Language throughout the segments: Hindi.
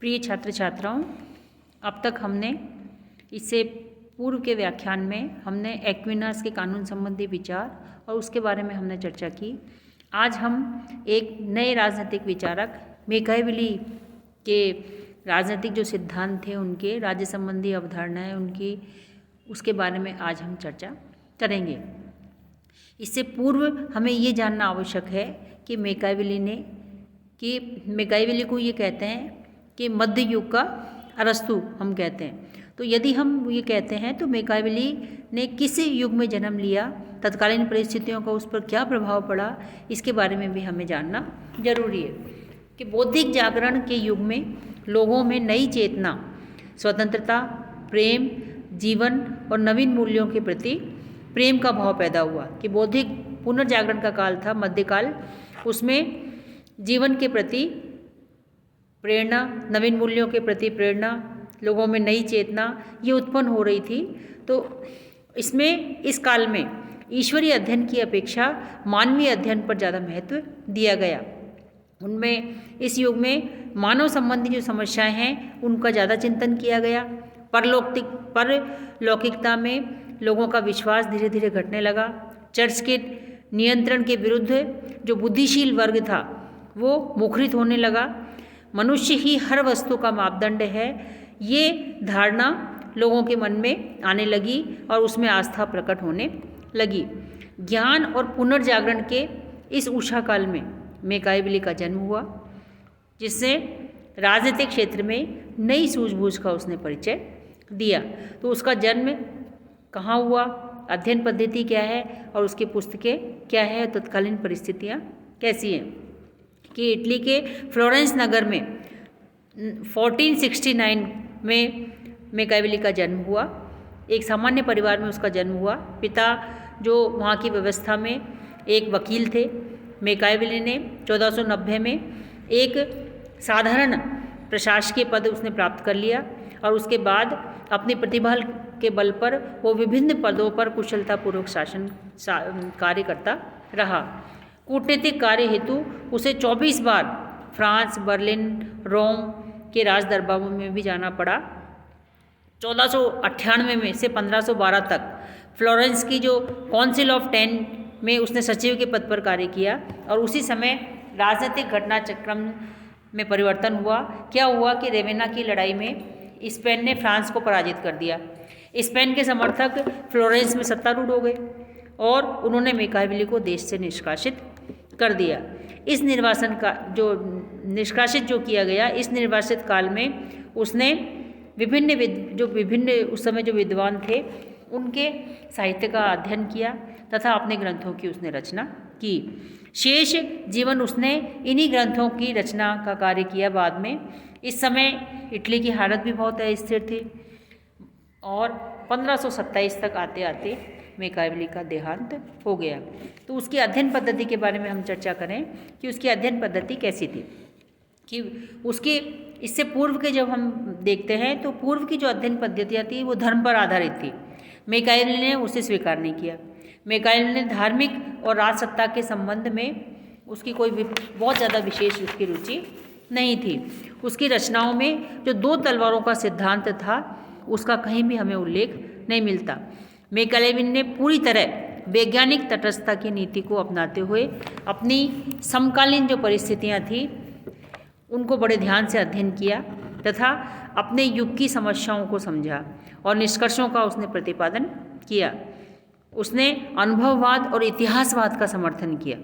प्रिय छात्र छात्राओं, अब तक हमने इससे पूर्व के व्याख्यान में हमने एक्विनास के कानून संबंधी विचार और उसके बारे में हमने चर्चा की। आज हम एक नए राजनीतिक विचारक मैकियावेली के राजनीतिक जो सिद्धांत थे, उनके राज्य संबंधी अवधारणाएं उनकी, उसके बारे में आज हम चर्चा करेंगे। इससे पूर्व हमें ये जानना आवश्यक है कि मैकियावेली को ये कहते हैं कि मध्य युग का अरस्तु हम कहते हैं। तो यदि हम ये कहते हैं तो मैकियावेली ने किस युग में जन्म लिया, तत्कालीन परिस्थितियों का उस पर क्या प्रभाव पड़ा, इसके बारे में भी हमें जानना जरूरी है। कि बौद्धिक जागरण के युग में लोगों में नई चेतना, स्वतंत्रता, प्रेम, जीवन और नवीन मूल्यों के प्रति प्रेम का भाव पैदा हुआ। कि बौद्धिक पुनर्जागरण का काल था मध्यकाल, उसमें जीवन के प्रति प्रेरणा, नवीन मूल्यों के प्रति प्रेरणा, लोगों में नई चेतना ये उत्पन्न हो रही थी। तो इसमें इस काल में ईश्वरीय अध्ययन की अपेक्षा मानवीय अध्ययन पर ज़्यादा महत्व दिया गया। उनमें इस युग में मानव संबंधी जो समस्याएं हैं उनका ज़्यादा चिंतन किया गया। परलौकिकता में लोगों का विश्वास धीरे धीरे घटने लगा। चर्च के नियंत्रण के विरुद्ध जो बुद्धिशील वर्ग था वो मुखरित होने लगा। मनुष्य ही हर वस्तु का मापदंड है, ये धारणा लोगों के मन में आने लगी और उसमें आस्था प्रकट होने लगी। ज्ञान और पुनर्जागरण के इस उषा काल में मैकियावेली का जन्म हुआ, जिससे राजनीतिक क्षेत्र में नई सूझबूझ का उसने परिचय दिया। तो उसका जन्म कहाँ हुआ, अध्ययन पद्धति क्या है और उसकी पुस्तकें क्या है, तत्कालीन परिस्थितियाँ कैसी हैं। कि इटली के फ्लोरेंस नगर में 1469 में मैकियावेली का जन्म हुआ। एक सामान्य परिवार में उसका जन्म हुआ। पिता जो वहाँ की व्यवस्था में एक वकील थे। मैकियावेली ने 1490 में एक साधारण प्रशासकीय पद उसने प्राप्त कर लिया और उसके बाद अपनी प्रतिभा के बल पर वो विभिन्न पदों पर कुशलतापूर्वक शासन कार्य करता रहा। कूटनीतिक कार्य हेतु उसे 24 बार फ्रांस, बर्लिन, रोम के राज दरबारों में भी जाना पड़ा। 1498 में से 1512 तक फ्लोरेंस की जो काउंसिल ऑफ 10 में उसने सचिव के पद पर कार्य किया। और उसी समय राजनीतिक घटनाक्रम में परिवर्तन हुआ। क्या हुआ कि रेवेना की लड़ाई में स्पेन ने फ्रांस को पराजित कर दिया। स्पेन के समर्थक फ्लोरेंस में सत्तारूढ़ हो गए और उन्होंने मैकियावेली को देश से निष्कासित कर दिया। इस निष्कासित जो किया गया, इस निर्वासित काल में उसने विभिन्न उस समय जो विद्वान थे उनके साहित्य का अध्ययन किया तथा अपने ग्रंथों की उसने रचना की। शेष जीवन उसने इन्हीं ग्रंथों की रचना का कार्य किया। बाद में इस समय इटली की हालत भी बहुत अस्थिर थी और 1527 तक आते आते मैकियावेली का देहांत हो गया। तो उसकी अध्ययन पद्धति के बारे में हम चर्चा करें कि उसकी अध्ययन पद्धति कैसी थी। कि उसकी इससे पूर्व के जब हम देखते हैं तो पूर्व की जो अध्ययन पद्धतियाँ थी वो धर्म पर आधारित थी। मैकियावेली ने उसे स्वीकार नहीं किया। मैकियावेली ने धार्मिक और राजसत्ता के संबंध में उसकी कोई बहुत ज़्यादा विशेष उसकी रुचि नहीं थी। उसकी रचनाओं में जो दो तलवारों का सिद्धांत था उसका कहीं भी हमें उल्लेख नहीं मिलता। मैकियावेली ने पूरी तरह वैज्ञानिक तटस्थता की नीति को अपनाते हुए अपनी समकालीन जो परिस्थितियाँ थी उनको बड़े ध्यान से अध्ययन किया तथा अपने युग की समस्याओं को समझा और निष्कर्षों का उसने प्रतिपादन किया। उसने अनुभववाद और इतिहासवाद का समर्थन किया,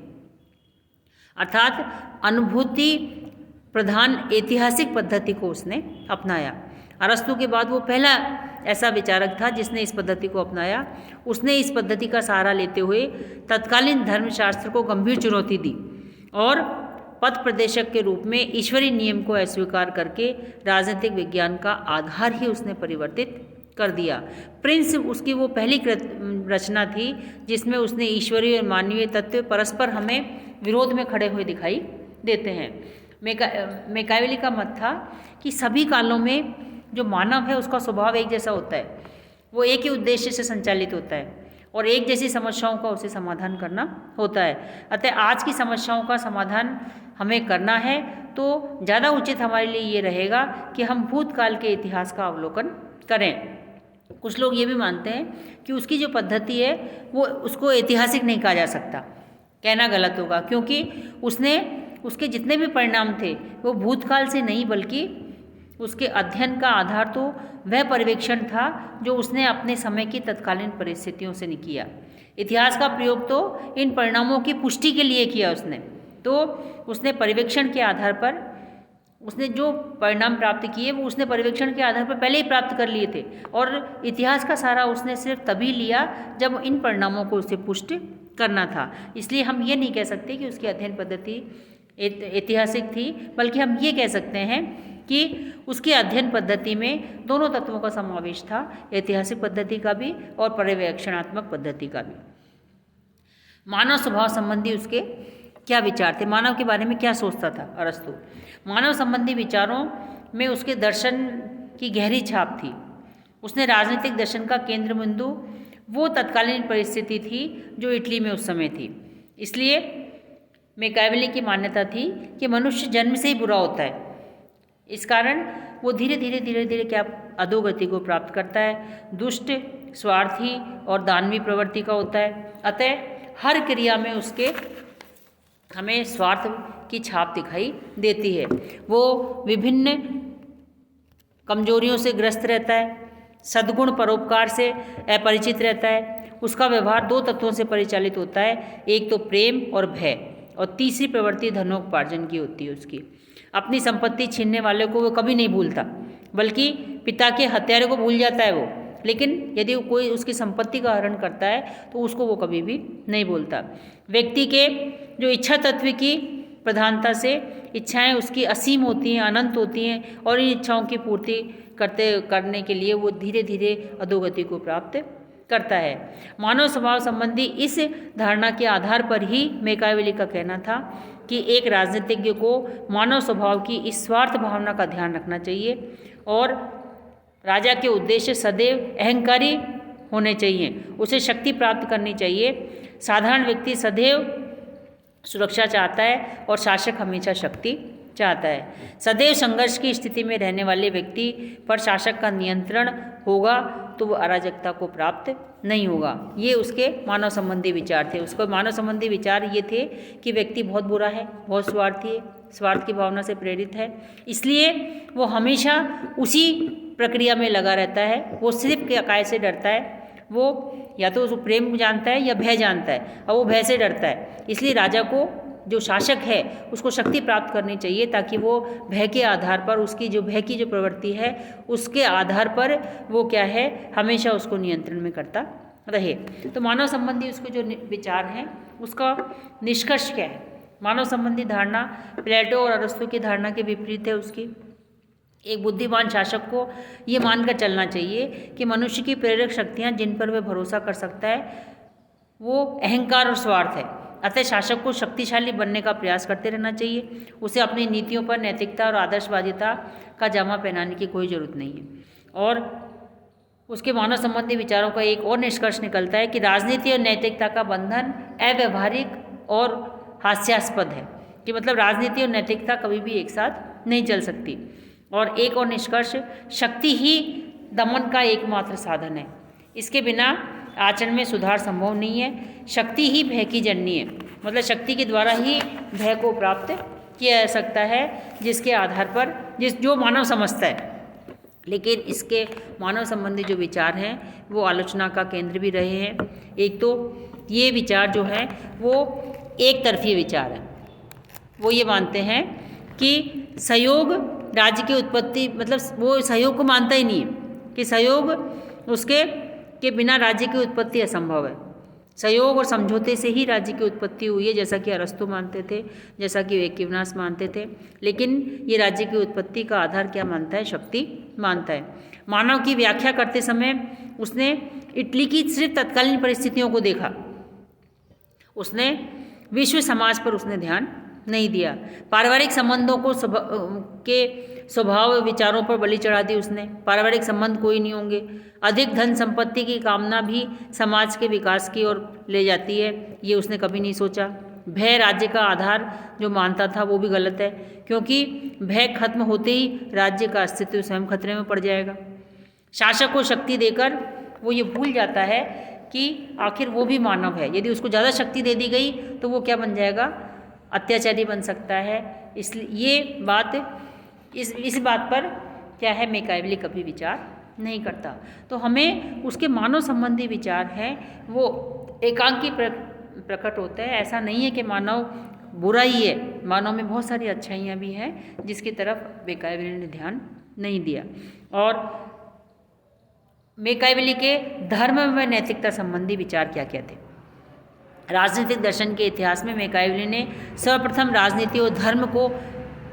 अर्थात अनुभूति प्रधान ऐतिहासिक पद्धति को उसने अपनाया। अरस्तु के बाद वो पहला ऐसा विचारक था जिसने इस पद्धति को अपनाया। उसने इस पद्धति का सहारा लेते हुए तत्कालीन धर्मशास्त्र को गंभीर चुनौती दी और पथ प्रदेशक के रूप में ईश्वरीय नियम को अस्वीकार करके राजनीतिक विज्ञान का आधार ही उसने परिवर्तित कर दिया। प्रिंस उसकी वो पहली रचना थी जिसमें उसने ईश्वरीय और मानवीय तत्व परस्पर हमें विरोध में खड़े हुए दिखाई देते हैं। मैकियावेली का मत था कि सभी कालों में जो मानव है उसका स्वभाव एक जैसा होता है, वो एक ही उद्देश्य से संचालित होता है और एक जैसी समस्याओं का उसे समाधान करना होता है। अतः आज की समस्याओं का समाधान हमें करना है तो ज़्यादा उचित हमारे लिए ये रहेगा कि हम भूतकाल के इतिहास का अवलोकन करें। कुछ लोग ये भी मानते हैं कि उसकी जो पद्धति है वो उसको ऐतिहासिक नहीं कहा जा सकता, कहना गलत होगा, क्योंकि उसके जितने भी परिणाम थे वो भूतकाल से नहीं बल्कि उसके अध्ययन का आधार तो वह पर्यवेक्षण था जो उसने अपने समय की तत्कालीन परिस्थितियों से किया। इतिहास का प्रयोग तो इन परिणामों की पुष्टि के लिए किया उसने। तो उसने पर्यवेक्षण के आधार पर उसने जो परिणाम प्राप्त किए वो उसने पर्यवेक्षण के आधार पर पहले ही प्राप्त कर लिए थे, और इतिहास का सारा उसने सिर्फ तभी लिया जब इन परिणामों को उसे पुष्ट करना था। इसलिए हम ये नहीं कह सकते कि उसकी अध्ययन पद्धति ऐतिहासिक थी, बल्कि हम ये कह सकते हैं कि उसकी अध्ययन पद्धति में दोनों तत्वों का समावेश था, ऐतिहासिक पद्धति का भी और पर्यवेक्षणात्मक पद्धति का भी। मानव स्वभाव संबंधी उसके क्या विचार थे, मानव के बारे में क्या सोचता था अरस्तु। मानव संबंधी विचारों में उसके दर्शन की गहरी छाप थी। उसने राजनीतिक दर्शन का केंद्र बिंदु वो तत्कालीन परिस्थिति थी जो इटली में उस समय थी। इसलिए मैकियावेली की मान्यता थी कि मनुष्य जन्म से ही बुरा होता है। इस कारण वो धीरे धीरे क्या अधोगति को प्राप्त करता है, दुष्ट, स्वार्थी और दानवी प्रवृत्ति का होता है। अतः हर क्रिया में उसके हमें स्वार्थ की छाप दिखाई देती है। वो विभिन्न कमजोरियों से ग्रस्त रहता है, सद्गुण परोपकार से अपरिचित रहता है। उसका व्यवहार दो तत्वों से परिचालित होता है, एक तो प्रेम और भय, और तीसरी प्रवृत्ति धनोपार्जन की होती है उसकी। अपनी संपत्ति छीनने वाले को वो कभी नहीं भूलता, बल्कि पिता के हत्यारे को भूल जाता है वो, लेकिन यदि कोई उसकी संपत्ति का हरण करता है तो उसको वो कभी भी नहीं भूलता। व्यक्ति के जो इच्छा तत्व की प्रधानता से इच्छाएं उसकी असीम होती हैं, अनंत होती हैं, और इन इच्छाओं की पूर्ति करने के लिए वो धीरे धीरे अधोगति को प्राप्त करता है। मानव स्वभाव संबंधी इस धारणा के आधार पर ही मैकियावेली का कहना था कि एक राजनीतिज्ञ को मानव स्वभाव की इस स्वार्थ भावना का ध्यान रखना चाहिए, और राजा के उद्देश्य सदैव अहंकारी होने चाहिए, उसे शक्ति प्राप्त करनी चाहिए। साधारण व्यक्ति सदैव सुरक्षा चाहता है और शासक हमेशा शक्ति चाहता है। सदैव संघर्ष की स्थिति में रहने वाले व्यक्ति पर शासक का नियंत्रण होगा तो वो अराजकता को प्राप्त नहीं होगा। ये उसके मानव संबंधी विचार थे। उसको मानव संबंधी विचार ये थे कि व्यक्ति बहुत बुरा है, बहुत स्वार्थी है, स्वार्थ की भावना से प्रेरित है, इसलिए वो हमेशा उसी प्रक्रिया में लगा रहता है। वो सिर्फ काय से डरता है, वो या तो प्रेम जानता है या भय जानता है, और वो भय से डरता है। इसलिए राजा को, जो शासक है, उसको शक्ति प्राप्त करनी चाहिए ताकि वो भय के आधार पर, उसकी जो भय की जो प्रवृत्ति है उसके आधार पर वो क्या है, हमेशा उसको नियंत्रण में करता रहे। तो मानव संबंधी उसके जो विचार हैं उसका निष्कर्ष क्या है। मानव संबंधी धारणा प्लेटो और अरस्तु की धारणा के विपरीत है उसकी। एक बुद्धिमान शासक को ये मानकर चलना चाहिए कि मनुष्य की प्रेरक शक्तियाँ जिन पर वह भरोसा कर सकता है वो अहंकार और स्वार्थ है। अतः शासक को शक्तिशाली बनने का प्रयास करते रहना चाहिए। उसे अपनी नीतियों पर नैतिकता और आदर्शवादिता का जामा पहनाने की कोई ज़रूरत नहीं है। और उसके मानव संबंधी विचारों का एक और निष्कर्ष निकलता है कि राजनीति और नैतिकता का बंधन अव्यवहारिक और हास्यास्पद है, कि मतलब राजनीति और नैतिकता कभी भी एक साथ नहीं चल सकती। और एक और निष्कर्ष, शक्ति ही दमन का एकमात्र साधन है, इसके बिना आचरण में सुधार संभव नहीं है। शक्ति ही भय की जननी है, मतलब शक्ति के द्वारा ही भय को प्राप्त किया जा सकता है, जिसके आधार पर जो मानव समझता है। लेकिन इसके मानव संबंधी जो विचार हैं वो आलोचना का केंद्र भी रहे हैं। एक तो ये विचार जो है वो एक तरफी विचार है। वो ये मानते हैं कि सहयोग राज्य की उत्पत्ति, मतलब वो सहयोग को मानता ही नहीं है कि सहयोग उसके के बिना राज्य की उत्पत्ति असंभव है। सहयोग और समझौते से ही राज्य की उत्पत्ति हुई है, जैसा कि अरस्तु मानते थे, जैसा कि एक्विनास मानते थे। लेकिन ये राज्य की उत्पत्ति का आधार क्या मानता है? शक्ति मानता है। मानव की व्याख्या करते समय उसने इटली की सिर्फ तत्कालीन परिस्थितियों को देखा, उसने विश्व समाज पर उसने ध्यान नहीं दिया। पारिवारिक संबंधों को के स्वभाव विचारों पर बलि चढ़ा दी उसने। पारिवारिक संबंध कोई नहीं होंगे। अधिक धन संपत्ति की कामना भी समाज के विकास की ओर ले जाती है, ये उसने कभी नहीं सोचा। भय राज्य का आधार जो मानता था वो भी गलत है, क्योंकि भय खत्म होते ही राज्य का अस्तित्व स्वयं खतरे में पड़ जाएगा। शासक को शक्ति देकर वो ये भूल जाता है कि आखिर वो भी मानव है। यदि उसको ज़्यादा शक्ति दे दी गई तो वो क्या बन जाएगा, अत्याचारी बन सकता है। इसलिए ये बात इस बात पर क्या है, मैकियावेली कभी विचार नहीं करता। तो हमें उसके मानव संबंधी विचार हैं वो एकांकी प्रकट होते हैं। ऐसा नहीं है कि मानव बुरा ही है, मानव में बहुत सारी अच्छाइयाँ भी हैं जिसकी तरफ मैकियावेली ने ध्यान नहीं दिया। और मैकियावेली के धर्म व नैतिकता संबंधी विचार क्या क्या थे। राजनीतिक दर्शन के इतिहास में मैकियावेली ने सर्वप्रथम राजनीति और धर्म को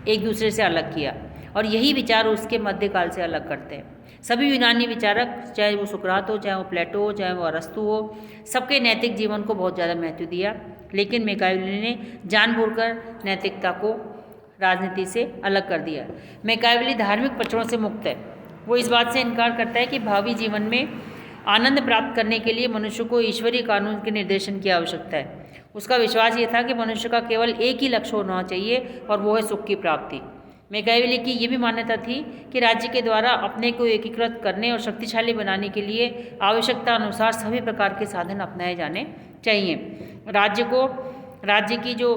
एक दूसरे से अलग किया, और यही विचार उसके मध्यकाल से अलग करते हैं। सभी यूनानी विचारक, चाहे वो सुकरात हो, चाहे वो प्लेटो हो, चाहे वो अरस्तु हो, सबके नैतिक जीवन को बहुत ज़्यादा महत्व दिया। लेकिन मैकियावेली ने जानबूझकर नैतिकता को राजनीति से अलग कर दिया। मैकियावेली धार्मिक पक्षों से मुक्त है। वो इस बात से इनकार करता है कि भावी जीवन में आनंद प्राप्त करने के लिए मनुष्य को ईश्वरीय कानून के निर्देशन की आवश्यकता है। उसका विश्वास ये था कि मनुष्य का केवल एक ही लक्ष्य होना चाहिए और वो है सुख की प्राप्ति। मैकियावेली की ये भी मान्यता थी कि राज्य के द्वारा अपने को एकीकृत करने और शक्तिशाली बनाने के लिए आवश्यकता अनुसार सभी प्रकार के साधन अपनाए जाने चाहिए। राज्य की जो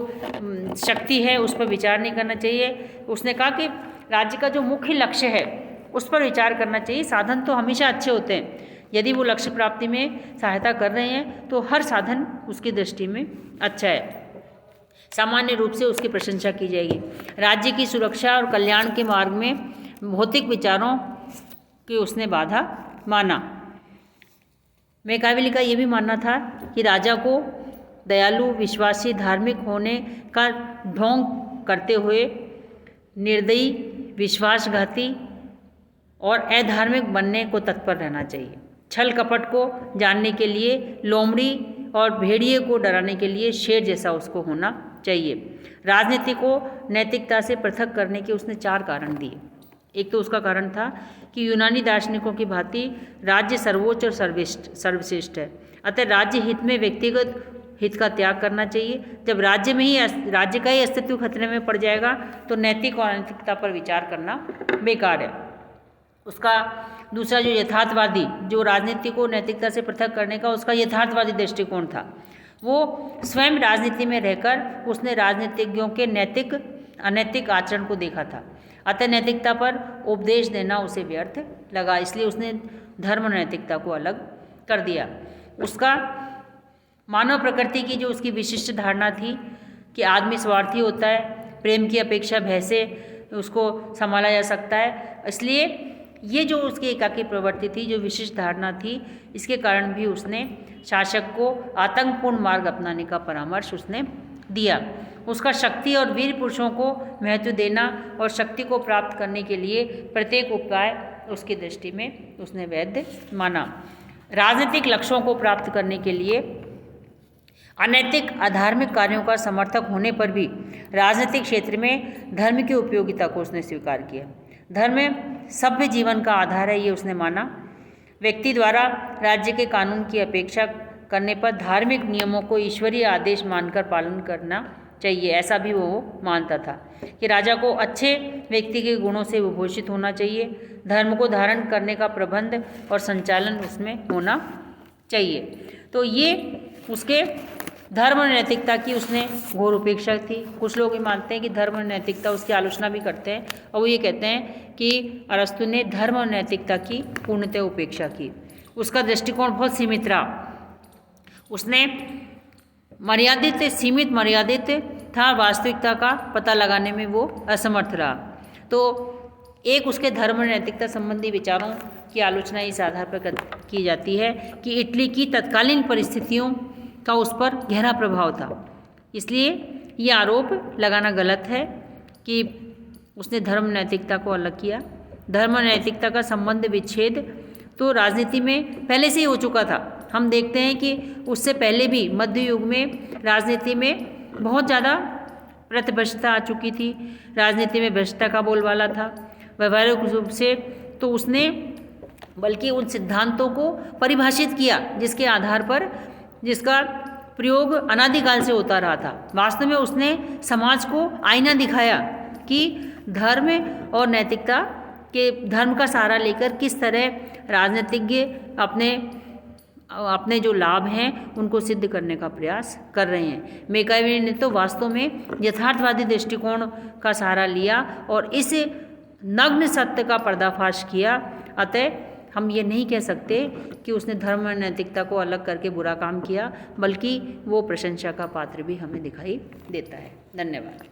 शक्ति है उस पर विचार नहीं करना चाहिए। उसने कहा कि राज्य का जो मुख्य लक्ष्य है उस पर विचार करना चाहिए। साधन तो हमेशा अच्छे होते हैं, यदि वो लक्ष्य प्राप्ति में सहायता कर रहे हैं तो हर साधन उसकी दृष्टि में अच्छा है, सामान्य रूप से उसकी प्रशंसा की जाएगी। राज्य की सुरक्षा और कल्याण के मार्ग में भौतिक विचारों की उसने बाधा माना। मैकियावेली का ये भी मानना था कि राजा को दयालु, विश्वासी, धार्मिक होने का ढोंग करते हुए निर्दयी, विश्वासघाती और अधार्मिक बनने को तत्पर रहना चाहिए। छल कपट को जानने के लिए लोमड़ी और भेड़िए को डराने के लिए शेर जैसा उसको होना चाहिए। राजनीति को नैतिकता से पृथक करने के उसने 4 कारण दिए। एक तो उसका कारण था कि यूनानी दार्शनिकों की भांति राज्य सर्वोच्च और सर्वश्रेष्ठ है, अतः राज्य हित में व्यक्तिगत हित का त्याग करना चाहिए। जब राज्य का ही अस्तित्व खतरे में पड़ जाएगा तो नैतिक और अनैतिकता पर विचार करना बेकार है। उसका दूसरा जो यथार्थवादी, जो राजनीति को नैतिकता से पृथक करने का उसका यथार्थवादी दृष्टिकोण था, वो स्वयं राजनीति में रहकर उसने राजनीतिज्ञों के नैतिक अनैतिक आचरण को देखा था, अतः नैतिकता पर उपदेश देना उसे व्यर्थ लगा, इसलिए उसने धर्म और नैतिकता को अलग कर दिया। उसका मानव प्रकृति की जो उसकी विशिष्ट धारणा थी कि आदमी स्वार्थी होता है, प्रेम की अपेक्षा भय से उसको संभाला जा सकता है, इसलिए ये जो उसकी एकाकी प्रवृत्ति थी, जो विशिष्ट धारणा थी, इसके कारण भी उसने शासक को आतंकपूर्ण मार्ग अपनाने का परामर्श उसने दिया। उसका शक्ति और वीर पुरुषों को महत्व देना और शक्ति को प्राप्त करने के लिए प्रत्येक उपाय उसकी दृष्टि में उसने वैध माना। राजनीतिक लक्ष्यों को प्राप्त करने के लिए अनैतिक अधार्मिक कार्यों का समर्थक होने पर भी राजनीतिक क्षेत्र में धर्म की उपयोगिता को उसने स्वीकार किया। धर्म सभ्य जीवन का आधार है, ये उसने माना। व्यक्ति द्वारा राज्य के कानून की अपेक्षा करने पर धार्मिक नियमों को ईश्वरीय आदेश मानकर पालन करना चाहिए, ऐसा भी वो मानता था कि राजा को अच्छे व्यक्ति के गुणों से विभूषित होना चाहिए। धर्म को धारण करने का प्रबंध और संचालन उसमें होना चाहिए। तो ये उसके धर्म और नैतिकता की उसने घोर उपेक्षा थी। कुछ लोग ये मानते हैं कि धर्म और नैतिकता, उसकी आलोचना भी करते हैं और वो ये कहते हैं कि अरस्तु ने धर्म और नैतिकता की पूर्णतः उपेक्षा की। उसका दृष्टिकोण बहुत सीमित रहा, उसने सीमित मर्यादित था, वास्तविकता का पता लगाने में वो असमर्थ रहा। तो एक उसके धर्म और नैतिकता संबंधी विचारों की आलोचना इस आधार पर की जाती है कि इटली की तत्कालीन परिस्थितियों का उस पर गहरा प्रभाव था, इसलिए ये आरोप लगाना गलत है कि उसने धर्म नैतिकता को अलग किया। धर्म और नैतिकता का संबंध विच्छेद तो राजनीति में पहले से ही हो चुका था। हम देखते हैं कि उससे पहले भी मध्य युग में राजनीति में बहुत ज़्यादा प्रतिभ्रष्टता आ चुकी थी, राजनीति में भ्रष्टता का बोलबाला था। व्यवहारिक रूप से तो उसने बल्कि उन सिद्धांतों को परिभाषित किया जिसके आधार पर जिसका प्रयोग अनादिकाल से होता रहा था। वास्तव में उसने समाज को आईना दिखाया कि धर्म और नैतिकता के धर्म का सहारा लेकर किस तरह राजनीतिज्ञ अपने जो लाभ हैं उनको सिद्ध करने का प्रयास कर रहे हैं। मैकियावेली ने तो वास्तव में यथार्थवादी दृष्टिकोण का सहारा लिया और इस नग्न सत्य का पर्दाफाश किया। अतः हम ये नहीं कह सकते कि उसने धर्म और नैतिकता को अलग करके बुरा काम किया, बल्कि वो प्रशंसा का पात्र भी हमें दिखाई देता है। धन्यवाद।